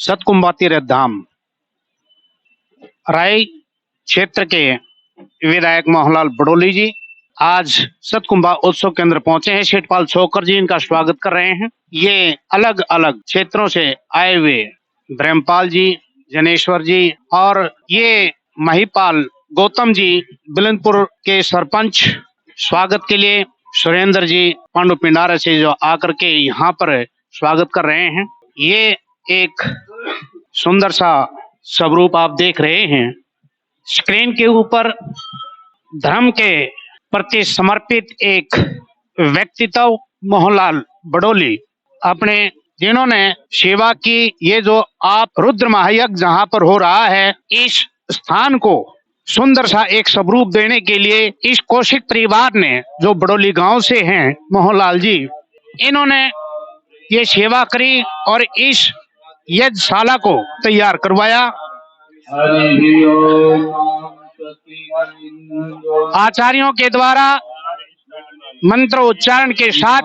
सतकुंभा तीर्थ धाम राय क्षेत्र के विधायक मोहनलाल बड़ोली जी आज सतकुंभा उत्सव केंद्र पहुंचे हैं। शेठपाल छोकर जी इनका स्वागत कर रहे हैं। ये अलग अलग क्षेत्रों से आए हुए ब्रह्मपाल जी, जनेश्वर जी और ये महिपाल गौतम जी बिलंदपुर के सरपंच स्वागत के लिए सुरेंद्र जी पांडु पिंडारा से जो आकर के यहाँ पर स्वागत कर रहे हैं। ये एक सुंदर सा स्वरूप आप देख रहे हैं। स्क्रीन के ऊपर धर्म के प्रति समर्पित एक व्यक्तित्व मोहनलाल बड़ोली अपने जिन्होंने सेवा की। ये जो आप रुद्र महायज्ञ जहाँ पर हो रहा है, इस स्थान को सुंदर सा एक स्वरूप देने के लिए इस कौशिक परिवार ने, जो बड़ोली गांव से हैं मोहनलाल जी, इन्होंने ये सेवा करी और इस यज्ञशाला को तैयार करवाया। आचार्यों के द्वारा मंत्र उच्चारण के साथ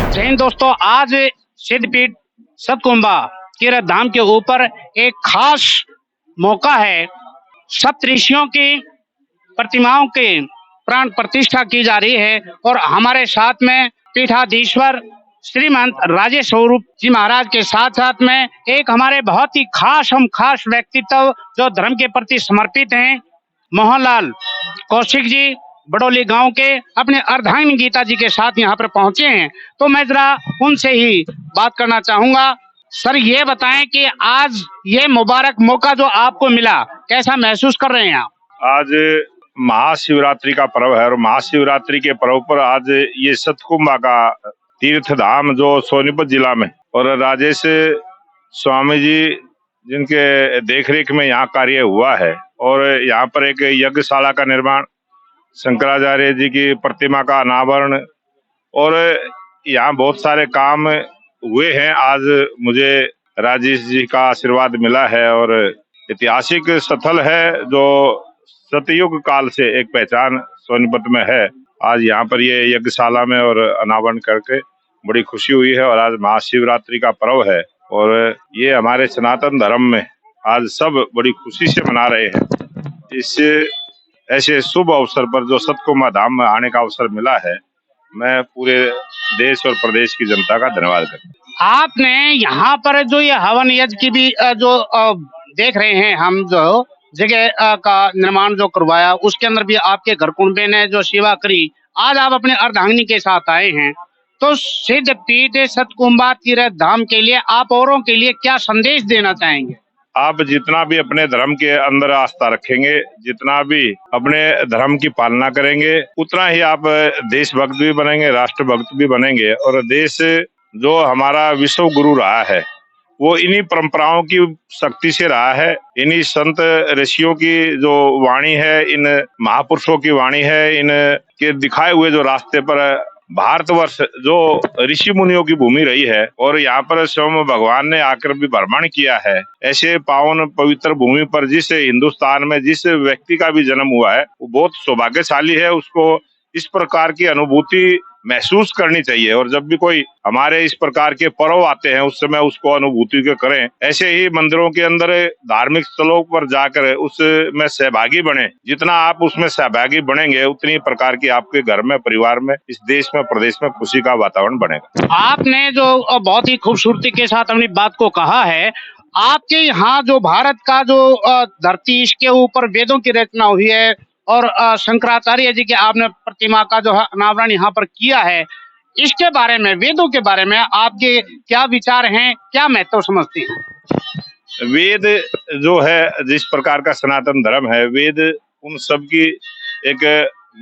जय हिंद दोस्तों, आज सिद्धपीठ सतकुंभा तीर्थ धाम के ऊपर एक खास मौका है। सप्तऋषियों की प्रतिमाओं के प्राण प्रतिष्ठा की जा रही है और हमारे साथ में पीठाधीश्वर श्रीमंत राजेश स्वरूप जी महाराज के साथ साथ में एक हमारे बहुत ही खास व्यक्तित्व जो धर्म के प्रति समर्पित हैं, मोहनलाल कौशिक जी बड़ोली गांव के अपने अर्धांगिनी गीता जी के साथ यहाँ पर पहुंचे हैं। तो मैं जरा उनसे ही बात करना चाहूंगा। सर, ये बताएं कि आज ये मुबारक मौका जो आपको मिला, कैसा महसूस कर रहे हैं आप? आज महाशिवरात्रि का पर्व है और महाशिवरात्रि के पर्व पर आज ये सतकुंभा का तीर्थ धाम जो सोनीपत जिला में और राजेश स्वामी जी जिनके देखरेख में यहाँ कार्य हुआ है और यहाँ पर एक यज्ञशाला का निर्माण, शंकराचार्य जी की प्रतिमा का अनावरण और यहाँ बहुत सारे काम हुए हैं। आज मुझे राजेश जी का आशीर्वाद मिला है और ऐतिहासिक स्थल है जो सतयुग काल से एक पहचान सोनीपत में है। आज यहाँ पर ये यज्ञशाला में और अनावरण करके बड़ी खुशी हुई है और आज महाशिवरात्रि का पर्व है और ये हमारे सनातन धर्म में आज सब बड़ी खुशी से मना रहे हैं। इस ऐसे शुभ अवसर पर जो सतकुंभा धाम में आने का अवसर मिला है, मैं पूरे देश और प्रदेश की जनता का धन्यवाद करता हूँ। आपने यहाँ पर जो ये हवन यज्ञ की भी जो देख रहे हैं, हम जो जगह का निर्माण जो करवाया, उसके अंदर भी आपके घर कुंबे ने जो सेवा करी, आज आप अपने अर्धांगिनी के साथ आए हैं। तो सिद्धपीठ सतकुंभा तीर्थ धाम के लिए आप औरों के लिए क्या संदेश देना चाहेंगे? आप जितना भी अपने धर्म के अंदर आस्था रखेंगे, जितना भी अपने धर्म की पालना करेंगे, उतना ही आप देशभक्त भी बनेंगे, राष्ट्रभक्त भी बनेंगे। और देश जो हमारा विश्व गुरु रहा है वो इन्हीं परंपराओं की शक्ति से रहा है। इन्हीं संत ऋषियों की जो वाणी है, इन महापुरुषों की वाणी है, इन के दिखाए हुए जो रास्ते पर भारतवर्ष जो ऋषि मुनियों की भूमि रही है और यहाँ पर स्वयं भगवान ने आकर भी भ्रमण किया है। ऐसे पावन पवित्र भूमि पर जिस हिंदुस्तान में जिस व्यक्ति का भी जन्म हुआ है वो बहुत सौभाग्यशाली है। उसको इस प्रकार की अनुभूति महसूस करनी चाहिए और जब भी कोई हमारे इस प्रकार के पर्व आते हैं उस समय उसको अनुभूति के करें। ऐसे ही मंदिरों के अंदर धार्मिक स्थलों पर जाकर उसमें सहभागी बने। जितना आप उसमें सहभागी बनेंगे उतनी प्रकार की आपके घर में, परिवार में, इस देश में, प्रदेश में खुशी का वातावरण बनेगा। आपने जो बहुत ही खूबसूरती के साथ अपनी बात को कहा है, आपके यहाँ जो भारत का जो धरती, इसके ऊपर वेदों की रचना हुई है और शंकराचार्य जी के आपने प्रतिमा का जो है अनावरण यहाँ पर किया है, इसके बारे में, वेदों के बारे में आपके क्या विचार हैं, क्या महत्व समझते हैं? वेद जो है, जिस प्रकार का सनातन धर्म है, वेद उन सब की एक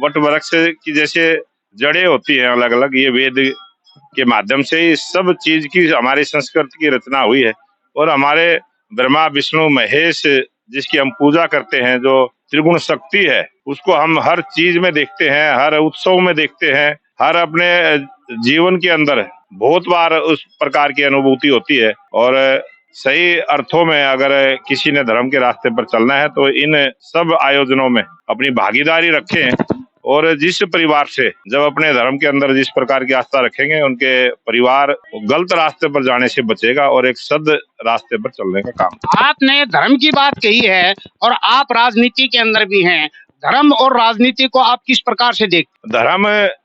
वट वृक्ष की जैसे जड़ें होती हैं अलग अलग, ये वेद के माध्यम से ही सब चीज की हमारी संस्कृति की रचना हुई है और हमारे ब्रह्मा विष्णु महेश जिसकी हम पूजा करते हैं, जो त्रिगुण शक्ति है, उसको हम हर चीज में देखते हैं, हर उत्सव में देखते हैं, हर अपने जीवन के अंदर बहुत बार उस प्रकार की अनुभूति होती है। और सही अर्थों में अगर किसी ने धर्म के रास्ते पर चलना है तो इन सब आयोजनों में अपनी भागीदारी रखें। और जिस परिवार से जब अपने धर्म के अंदर जिस प्रकार की आस्था रखेंगे, उनके परिवार गलत रास्ते पर जाने से बचेगा और एक सद रास्ते पर चलने का काम। आपने धर्म की बात कही है और आप राजनीति के अंदर भी हैं। धर्म और राजनीति को आप किस प्रकार से देखते? धर्म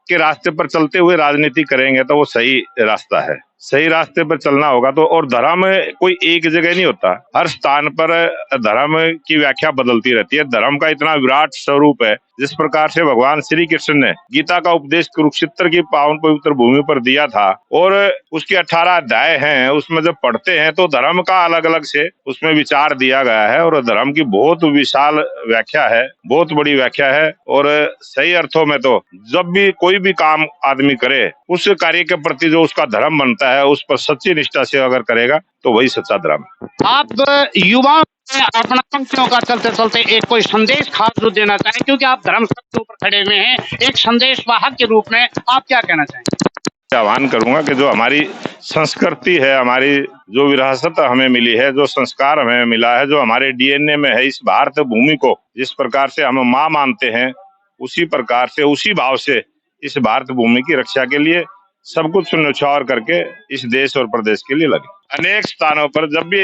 के रास्ते पर चलते हुए राजनीति करेंगे तो वो सही रास्ता है। सही रास्ते पर चलना होगा तो। और धर्म कोई एक जगह नहीं होता, हर स्थान पर धर्म की व्याख्या बदलती रहती है। धर्म का इतना विराट स्वरूप है, जिस प्रकार से भगवान श्री कृष्ण ने गीता का उपदेश कुरुक्षेत्र की पावन पवित्र भूमि पर दिया था और उसके 18 अध्याय हैं, उसमें जब पढ़ते हैं तो धर्म का अलग अलग से उसमें विचार दिया गया है। और धर्म की बहुत विशाल व्याख्या है, बहुत बड़ी व्याख्या है। और सही अर्थों में तो जब भी कोई भी काम आदमी करे, उस कार्य के प्रति जो उसका धर्म बनता है, उस पर सच्ची निष्ठा से अगर करेगा तो वही सच्चा धर्म है। आप युवाओं में अपना पंक्तियों का चलते चलते एक कोई संदेश खास जो देना चाहें, क्योंकि आप धर्म के ऊपर खड़े हुए हैं, एक संदेश वाहक के रूप में आप क्या कहना चाहेंगे? आह्वान करूंगा कि जो हमारी संस्कृति है, हमारी जो विरासत हमें मिली है, जो संस्कार हमें मिला है, जो हमारे डीएनए में है, इस भारत भूमि को जिस प्रकार से हम माँ मानते हैं, उसी प्रकार से उसी भाव से इस भारत भूमि की रक्षा के लिए सब कुछ न्यौछावर करके इस देश और प्रदेश के लिए लगे। अनेक स्थानों पर जब भी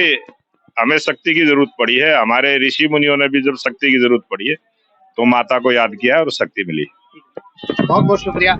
हमें शक्ति की जरूरत पड़ी है, हमारे ऋषि मुनियों ने भी जब शक्ति की जरूरत पड़ी है तो माता को याद किया और शक्ति मिली। बहुत बहुत शुक्रिया।